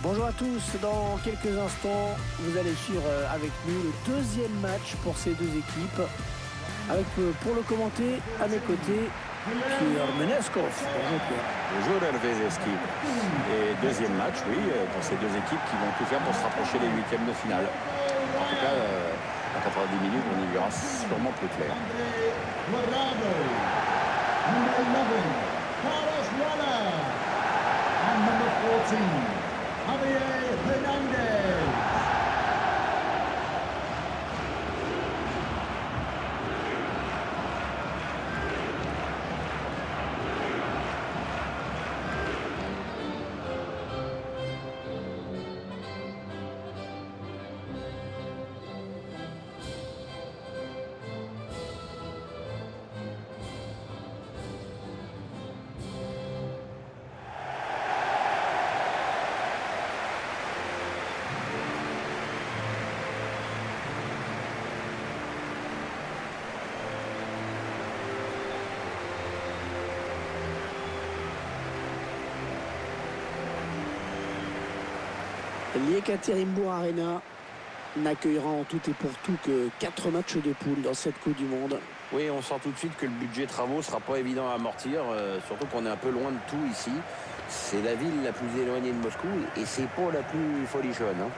Bonjour à tous, dans quelques instants, vous allez suivre avec nous le deuxième match pour ces deux équipes. Avec pour le commenter, à mes côtés, Pierre Meneskov. Bonjour Pierre. Bonjour Hervé Zeski. Et deuxième match, oui, pour ces deux équipes qui vont tout faire pour se rapprocher des huitièmes de finale. En tout cas, à 90 minutes, on y verra sûrement plus clair. Javier Hernandez. L'Yekaterinbourg Arena n'accueillera en tout et pour tout que 4 matchs de poule dans cette Coupe du Monde. Oui, on sent tout de suite que le budget travaux sera pas évident à amortir, surtout qu'on est un peu loin de tout ici. C'est la ville la plus éloignée de Moscou et c'est pas la plus folichonne. Hein.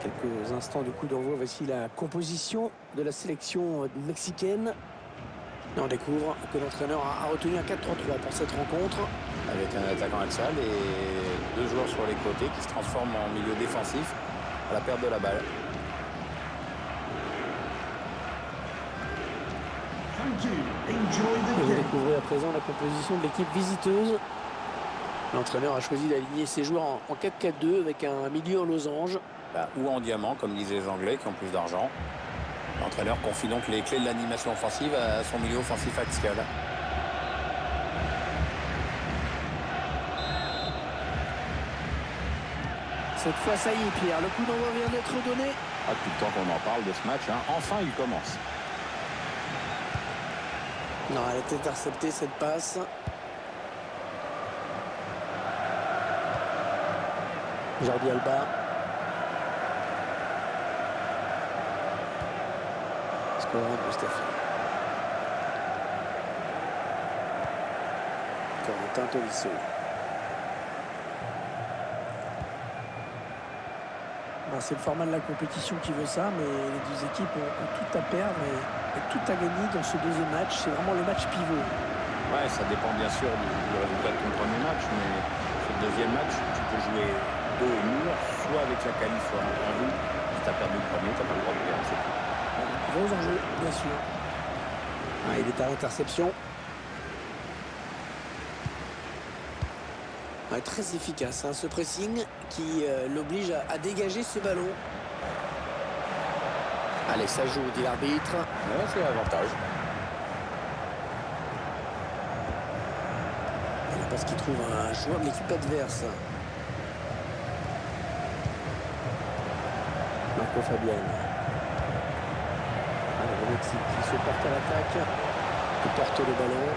Quelques instants du coup d'envoi, voici la composition de la sélection mexicaine. Et on découvre que l'entraîneur a retenu un 4-3-3 pour cette rencontre. Avec un attaquant axial et deux joueurs sur les côtés qui se transforment en milieu défensif à la perte de la balle. Et vous découvrez à présent la composition de l'équipe visiteuse. L'entraîneur a choisi d'aligner ses joueurs en 4-4-2 avec un milieu en losange. Ou en diamant, comme disaient les Anglais qui ont plus d'argent. L'entraîneur confie donc les clés de l'animation offensive à son milieu offensif axial. Cette fois, ça y est, Pierre, le coup d'envoi vient d'être donné. Depuis le temps qu'on en parle de ce match, hein. Enfin il commence. Non, elle est interceptée cette passe. Jordi Alba. Mustafi. Corentin Tolisso. C'est le format de la compétition qui veut ça, mais les deux équipes ont tout à perdre et tout à gagner dans ce deuxième match. C'est vraiment le match pivot. Ouais, ça dépend bien sûr du résultat de ton premier match, mais ce deuxième match, tu peux jouer dos au mur, soit avec la qualif, soit en vue. Si tu as perdu le premier, tu n'as pas le droit de perdre, c'est tout. Gros enjeux, bien sûr. Il est à l'interception. Très efficace, ce pressing qui l'oblige à dégager ce ballon. Allez, ça joue, dit l'arbitre. Ouais, c'est l'avantage. Parce qu'il trouve un joueur de l'équipe adverse. Marco Fabian. Le Mexique qui se porte à l'attaque, qui porte le ballon.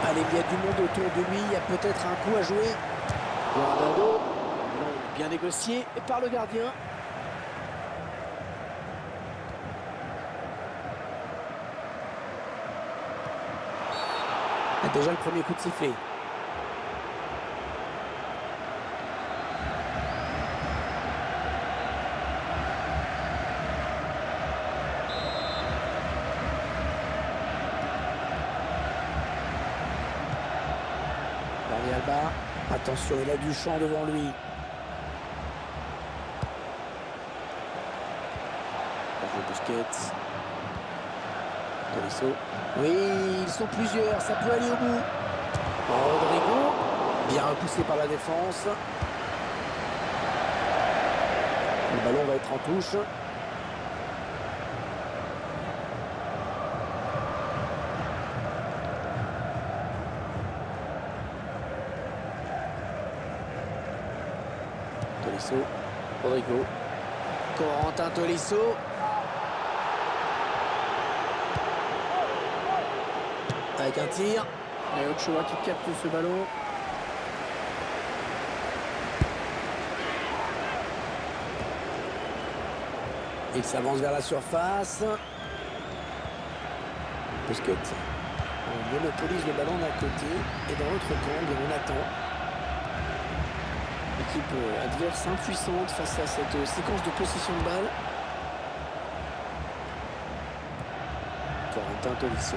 Allez, il y a du monde autour de lui, il y a peut-être un coup à jouer. Guardado, bien négocié par le gardien. Déjà le premier coup de sifflet. Alba, attention, il a du champ devant lui. Busquets. Tolisso. Oui, ils sont plusieurs, ça peut aller au bout. Rodrigo, bien repoussé par la défense. Le ballon va être en touche. Tolisso. Rodrigo. Corentin Tolisso. Avec un tir. Et Ochoa qui capte ce ballon. Il s'avance vers la surface. Busquets. On monopolise le ballon d'un côté et dans l'autre camp, on attend. L'équipe adverse impuissante face à cette séquence de possession de balle. Corentin Tolisso.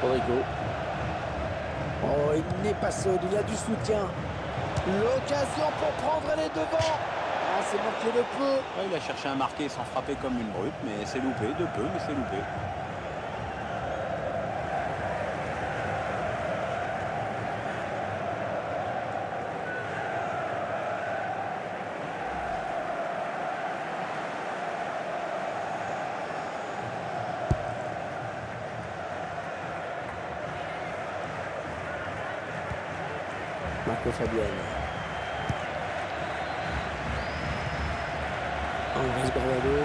Rodrigo. Oh, il n'est pas seul, il y a du soutien. L'occasion pour prendre les devants. Ah, c'est manqué de peu. Ouais, il a cherché à marquer sans frapper comme une brute, mais c'est loupé, de peu, mais c'est loupé. Marco Fabian. Andrés Guardado.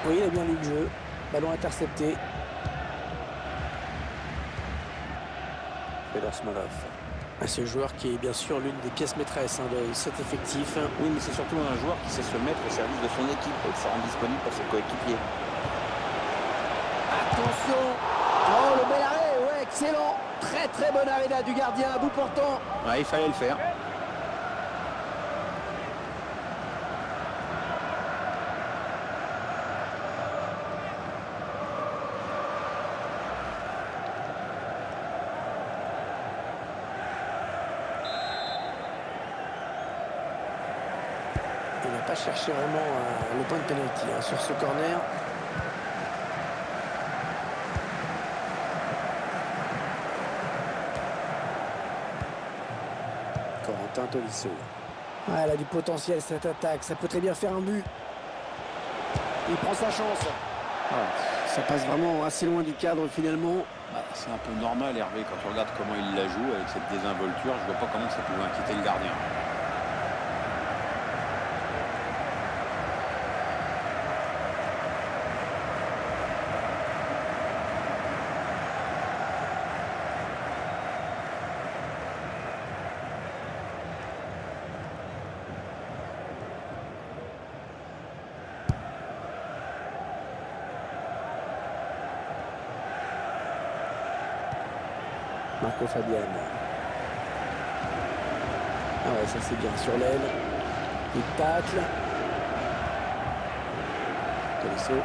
Oui, il a bien lu le jeu. Ballon intercepté. Fedor Smolov. Ce joueur qui est bien sûr l'une des pièces maîtresses de cet effectif. Oui, mais c'est surtout un joueur qui sait se mettre au service de son équipe et de se rendre disponible pour ses coéquipiers. Attention. Oh, le bel arrêt. Ouais, excellent. Très très bon arrêt là du gardien à bout portant. Ouais, il fallait le faire. Il n'a pas cherché vraiment le point de pénalty sur ce corner. Corentin Tolisso. Ah, elle a du potentiel cette attaque, ça peut très bien faire un but. Il prend sa chance. Ça passe vraiment assez loin du cadre finalement. Bah, c'est un peu normal, Hervé, quand on regarde comment il la joue avec cette désinvolture. Je vois pas comment ça pouvait inquiéter le gardien. Marco Fabian. Ah ouais, ça c'est bien sur l'aile. Il tacle. Tolisso.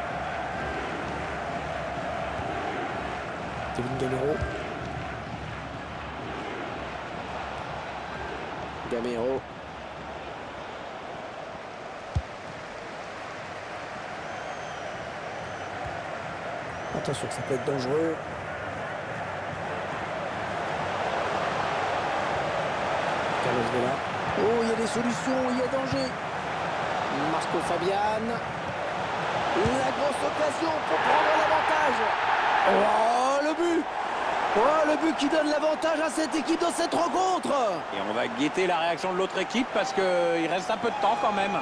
Kevin Gamero. Gamero. Attention, ça peut être dangereux. Carlos Vela. Oh, il y a des solutions, il y a danger. Marco Fabian. La grosse occasion pour prendre l'avantage. Oh, le but. Oh, le but qui donne l'avantage à cette équipe dans cette rencontre. Et on va guetter la réaction de l'autre équipe parce qu'il reste un peu de temps quand même.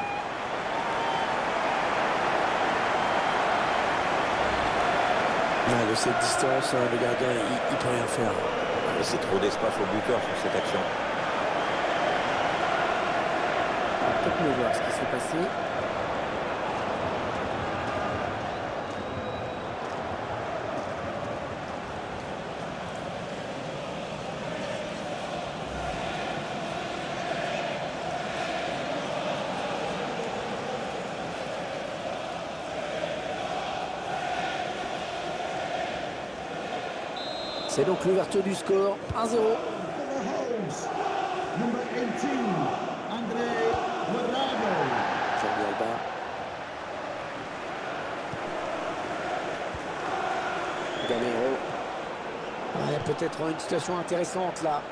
De cette distance, le gardien, il peut rien faire. Mais c'est trop d'espace au buteur sur cette action. On va peut-être mieux voir ce qui s'est passé. C'est donc l'ouverture du score, 1-0. For the Wolves, number 18, André Guardado. Jordi Alba. Gamero. Il y a peut-être une situation intéressante là.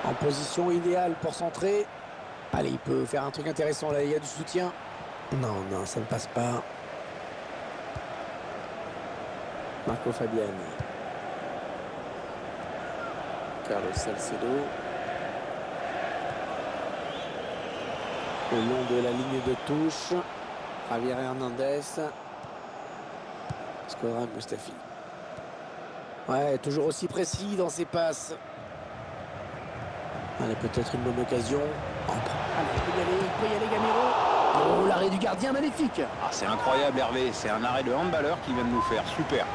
En position idéale pour centrer. Allez, il peut faire un truc intéressant là, il y a du soutien. Non, non, ça ne passe pas. Marco Fabian. Carlos Salcedo. Le long de la ligne de touche. Javier Hernandez. Shkodran Mustafi. Ouais, toujours aussi précis dans ses passes. Allez, peut-être une bonne occasion. Allez, il peut y aller, Gamero. Oh, l'arrêt du gardien, magnifique. Ah, c'est incroyable, Hervé. C'est un arrêt de handballeur qui vient de nous faire. Super.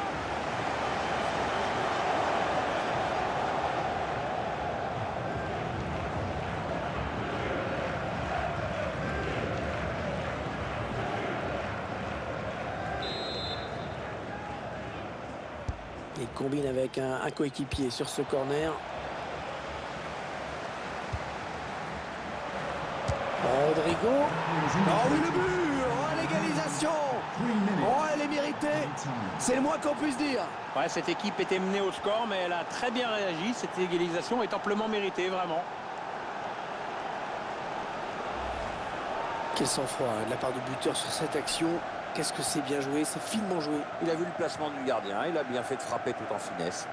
Il combine avec un coéquipier sur ce corner. Rodrigo. Oh oui, le but. Oh, l'égalisation. Oh, elle est méritée. C'est le moins qu'on puisse dire. Ouais, cette équipe était menée au score, mais elle a très bien réagi. Cette égalisation est amplement méritée, vraiment. Quel sang-froid de la part du buteur sur cette action. Qu'est-ce que c'est bien joué, c'est finement joué. Il a vu le placement du gardien, il a bien fait de frapper tout en finesse.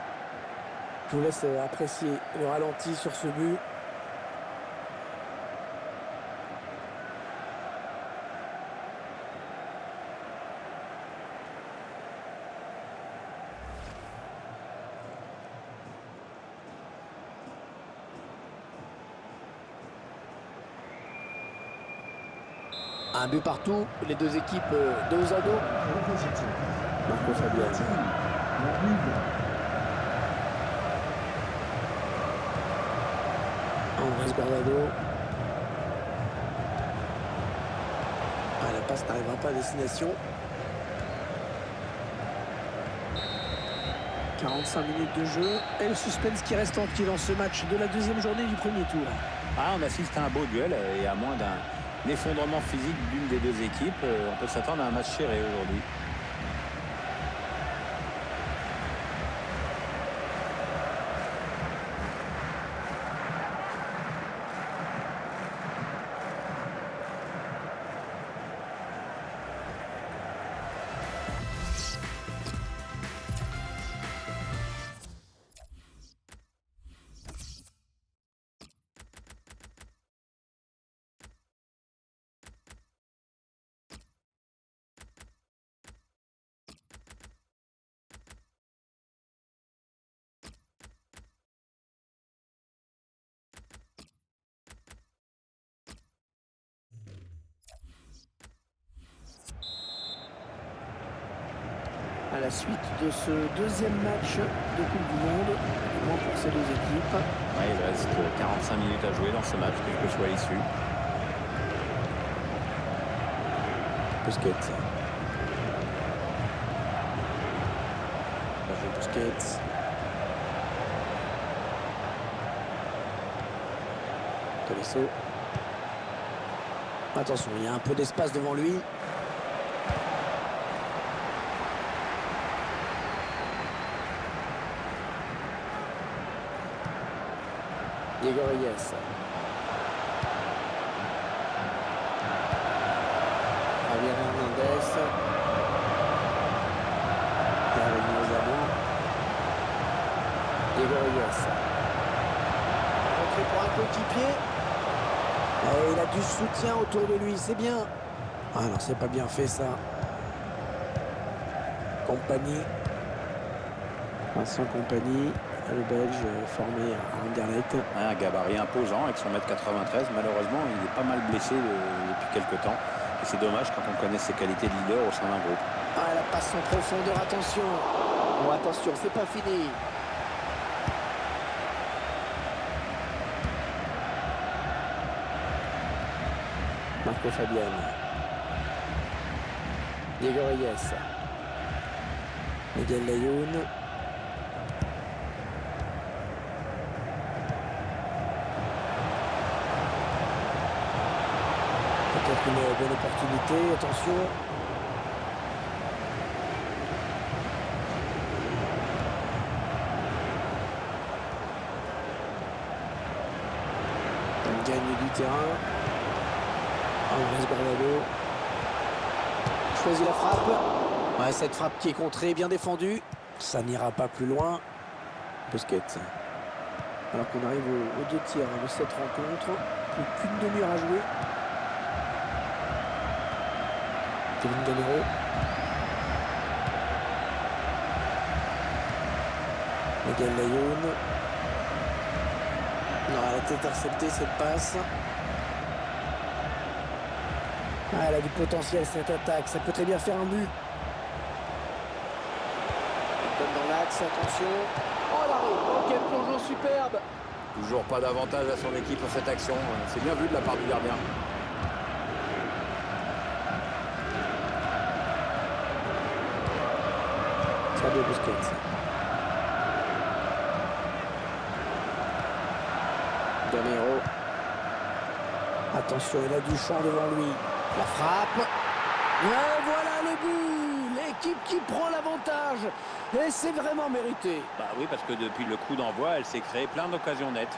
Je vous laisse apprécier le ralenti sur ce but. Un but partout, les deux équipes dos à dos. Marco Fabian. Andrés Guardado. Ah, la passe n'arrivera pas à destination. 45 minutes de jeu. Et le suspense qui reste entier dans ce match de la deuxième journée du premier tour. Ah, on assiste à un beau duel et à moins d'un effondrement physique d'une des deux équipes, on peut s'attendre à un match serré aujourd'hui. À la suite de ce deuxième match de Coupe du Monde, du moins pour ces deux équipes. Ouais, il reste 45 minutes à jouer dans ce match, quelle que soit l'issue. Busquets. Busquets. Tolisso. Attention, il y a un peu d'espace devant lui. Diego Reyes. Javier Hernandez. Diego Reyes. Entrée pour un coéquipier. Et il a du soutien autour de lui, c'est bien. Ah non, c'est pas bien fait ça. Compagnie. Vincent Compagnie. Le Belge formé à Anderlecht. Un gabarit imposant avec son 1m93. Malheureusement, il est pas mal blessé depuis quelques temps. Et c'est dommage quand on connaît ses qualités de leader au sein d'un groupe. Ah, la passe en profondeur, attention. Bon, attention, c'est pas fini. Marco Fabian. Diego Reyes. Miguel Layún. Peut-être une bonne opportunité, attention. On gagne du terrain. Andrés Guardado. Choisit la frappe. Ouais, cette frappe qui est contrée, bien défendue. Ça n'ira pas plus loin. Busquets. Alors qu'on arrive aux 2 tiers de cette rencontre. Plus qu'une demi-heure à jouer. Kevin Gamero. Miguel Layoun. Non, elle a été interceptée cette passe. Ah, elle a du potentiel cette attaque, ça peut très bien faire un but. Comme dans l'axe, attention. Oh l'arrêt, oh quel plongeon superbe. Toujours pas d'avantage à son équipe pour cette action. C'est bien vu de la part du gardien. Sergio Busquets. Gamero. Attention, il a du champ devant lui. La frappe. Et voilà le but. L'équipe qui prend l'avantage. Et c'est vraiment mérité. Bah oui, parce que depuis le coup d'envoi, elle s'est créée plein d'occasions nettes.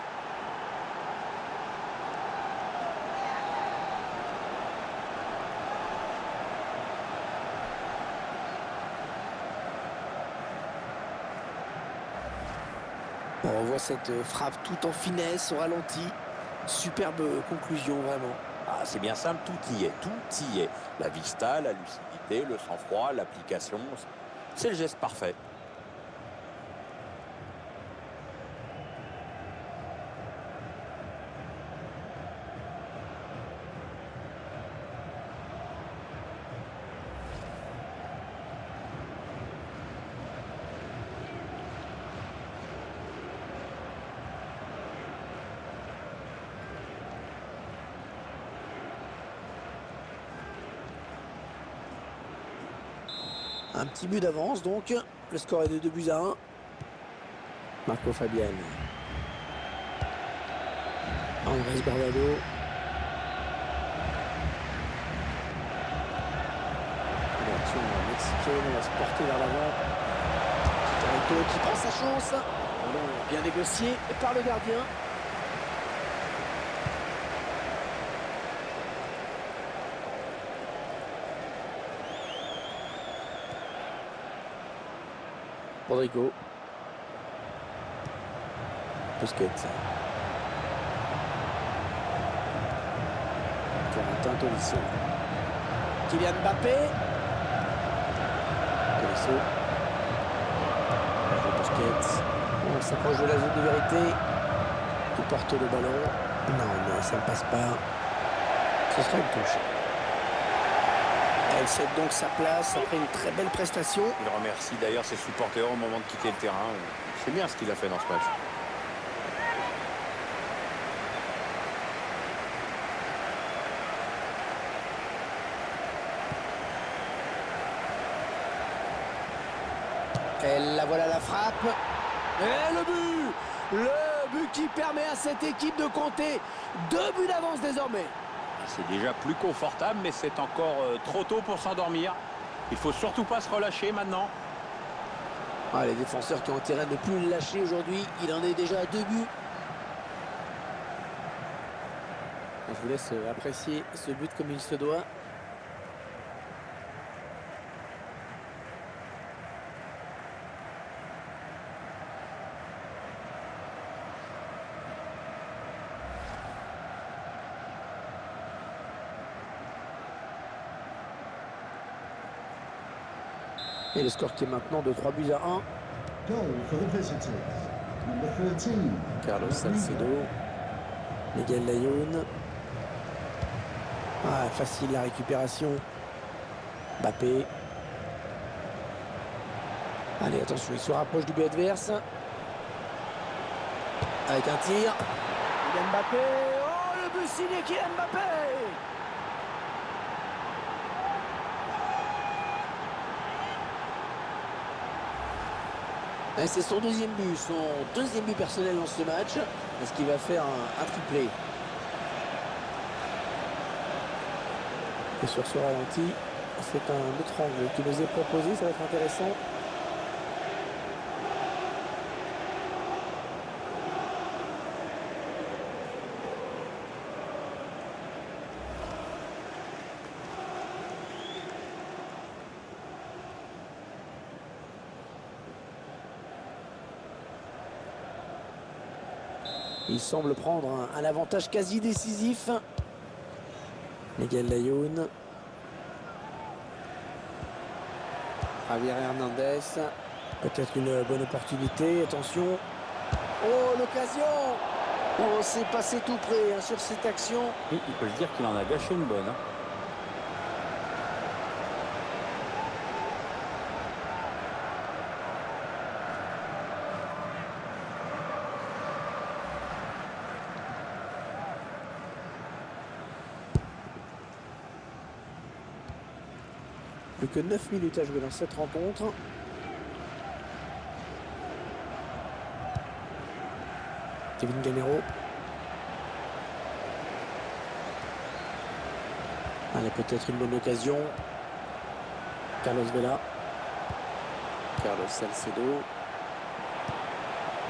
On revoit cette frappe tout en finesse, au ralenti. Superbe conclusion, vraiment. Ah, c'est bien simple, tout y est, tout y est. La vista, la lucidité, le sang-froid, l'application, c'est le geste parfait. Un petit but d'avance donc. Le score est de 2-1. Marco Fabian. Andrés Barbado. L'action mexicaine va se porter vers l'avant. Chicharito qui prend sa chance. Ballon bien négocié par le gardien. Rodrigo. Busquets. Corentin Tolisso. Kylian Mbappé. Tolisso. Busquets. On s'approche de la zone de vérité. Qui porte le ballon. Non, ça ne passe pas. Ce sera une touche. Elle cède donc sa place après une très belle prestation. Il remercie d'ailleurs ses supporters au moment de quitter le terrain. C'est bien ce qu'il a fait dans ce match. Et la voilà la frappe. Et le but! Le but qui permet à cette équipe de compter 2 buts d'avance désormais. C'est déjà plus confortable, mais c'est encore trop tôt pour s'endormir. Il faut surtout pas se relâcher maintenant. Ah, les défenseurs qui ont intérêt de ne plus le lâcher aujourd'hui. Il en est déjà à 2 buts. Je vous laisse apprécier ce but comme il se doit. Et le score qui est maintenant de 3 buts à 1. Goal for the visitors. Number 13. Carlos Salcedo. Miguel Layoun. Ah, facile la récupération. Mbappé. Allez, attention, il se rapproche du but adverse. Avec un tir. Kylian Mbappé. Oh, le but signé Kylian Mbappé. Et c'est son deuxième but personnel dans ce match. Est-ce qu'il va faire un triplé? Et sur ce ralenti, c'est un autre angle qui nous est proposé, ça va être intéressant. Il semble prendre un avantage quasi décisif. Miguel Layoun. Javier Hernandez. Peut-être une bonne opportunité. Attention. Oh, l'occasion! Oh, c'est passé tout près hein, sur cette action. Oui, il peut se dire qu'il en a gâché une bonne. Hein. Plus que 9 minutes à jouer dans cette rencontre. Kevin Gamero. Allez, peut-être une bonne occasion. Carlos Vela. Carlos Salcedo.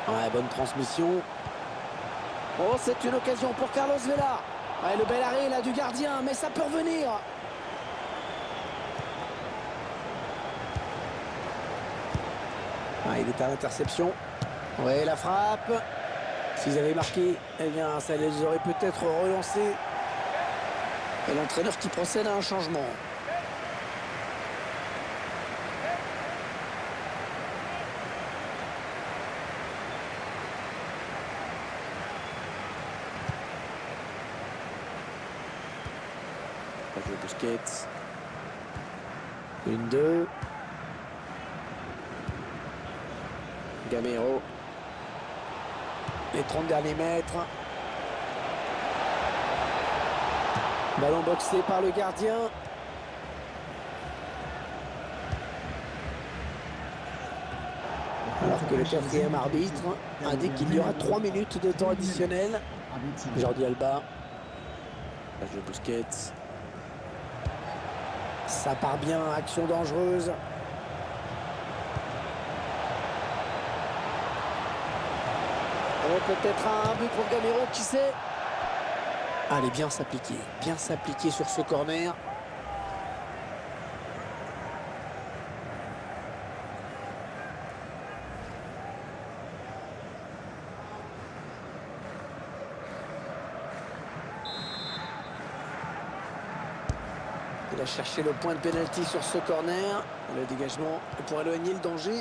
Ouais, bonne transmission. Oh, c'est une occasion pour Carlos Vela. Ouais, le bel arrêt là du gardien, mais ça peut revenir. Ah, il est à l'interception. Ouais, la frappe. S'ils avaient marqué, eh bien, ça les aurait peut-être relancés. Et l'entraîneur qui procède à un changement. Sergio Busquets. 1-2. Gamero. Les 30 derniers mètres. Ballon boxé par le gardien. Alors que le quatrième arbitre indique qu'il y aura 3 minutes de temps additionnel. Jordi Alba. Sergio Busquets. Ça part bien, action dangereuse. Oh, peut-être un but pour Gamero, qui sait. Allez, bien s'appliquer sur ce corner. Il a cherché le point de pénalty sur ce corner. Le dégagement pour éloigner le danger.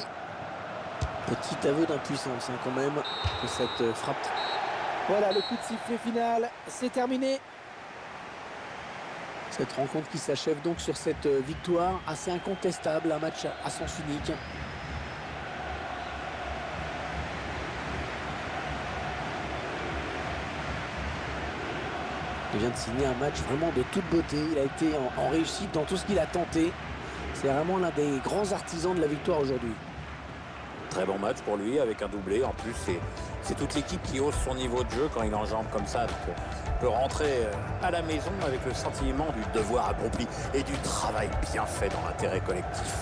Petit aveu d'impuissance hein, quand même de cette frappe. Voilà le coup de sifflet final, c'est terminé. Cette rencontre qui s'achève donc sur cette victoire assez incontestable, un match à sens unique. Il vient de signer un match vraiment de toute beauté. Il a été en réussite dans tout ce qu'il a tenté. C'est vraiment l'un des grands artisans de la victoire aujourd'hui. Très bon match pour lui avec un doublé. En plus, c'est toute l'équipe qui hausse son niveau de jeu quand il enjambe comme ça. Donc, peut rentrer à la maison avec le sentiment du devoir accompli et du travail bien fait dans l'intérêt collectif.